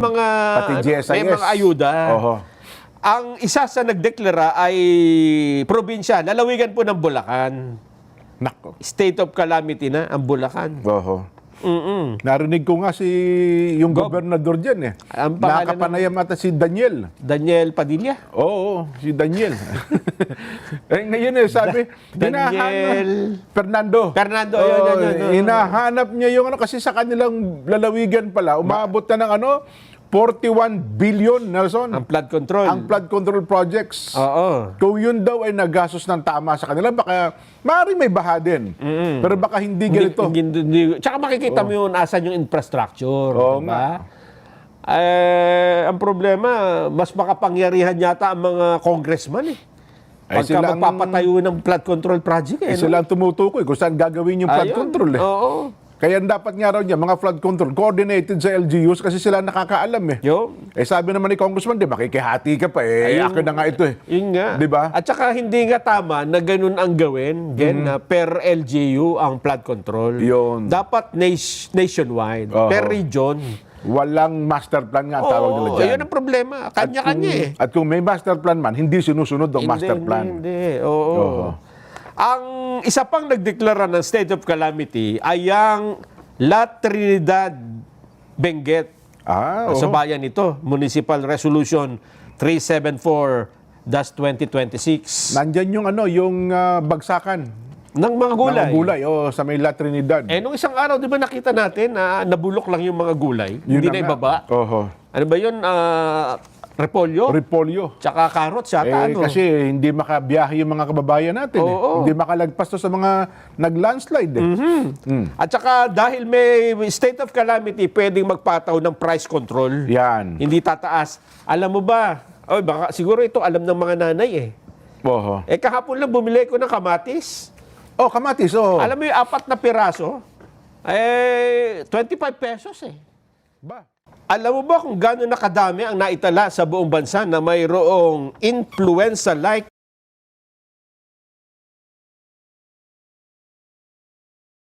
mga Pati GSIS. may mga ayuda. Oho. Ang isa sa nagdeklara ay probinsya, lalawigan po ng Bulacan. Nako. State of calamity na ang Bulacan. Oho. Narinig ko nga yung gobernador dyan eh. Ang pangalan Nakapanayam ata si Daniel. Daniel Padilla. Oo, si Daniel. Eh, ngayon eh, sabi, Daniel Fernando. Fernando, Oo, yun. hinahanap niya yung kasi sa kanilang lalawigan pala, umabot na ng 41 billion, Nelson. Ang flood control. Ang flood control projects. Oo. Kung yun daw ay nagastos ng tama sa kanila, baka maaaring may baha din. Pero baka hindi ganito. Tsaka makikita mo yung asan yung infrastructure. Oo diba? Ang problema, mas makapangyarihan yata ang mga congressman eh. Ay, Pagka magpapatayo ng flood control project eh. Sila ang tumutukoy kung saan gagawin yung flood Ayun. control eh. Oo. Kaya dapat nga raw niya, mga flood control, coordinated sa LGUs kasi sila nakakaalam eh. Yun. Eh sabi naman ni Congressman, di makikihati ka pa eh. Ayun. Akin na nga ito eh. Yun nga. Di ba? At saka hindi nga tama na ganun ang gawin, na per LGU ang flood control. Yun. Dapat nationwide, Oo. per region. Walang master plan nga ang tawag nila dyan. Ayun ang problema. Kanya-kanya eh. At kung may master plan man, hindi sinusunod ang master plan. Hindi. Oo. Oo. Ang isa pang nagdeklara ng state of calamity ay ang La Trinidad Benguet. Sa Oo. bayan ito, Municipal Resolution 374-2026 Nandyan yung bagsakan ng mga gulay. ng gulay sa may La Trinidad. Nung isang araw, di ba nakita natin na nabulok lang yung mga gulay, Yun hindi na na nga. ibaba. Oho. Ano ba yun? Repolyo? Repolyo. Tsaka carrots yata, ano? Kasi hindi makabiyahe yung mga kababayan natin. Oo. Hindi makalagpas to sa mga nag-landslide. At saka dahil may state of calamity, pwedeng magpataw ng price control. Yan. Hindi tataas. Alam mo ba, baka siguro ito alam ng mga nanay eh. Oho. Kahapon lang bumili ko ng kamatis. Kamatis. Alam mo yung 4 na piraso? 25 pesos eh. Ba? Alam mo ba kung gaano nakadami ang naitala sa buong bansa na mayroong influenza-like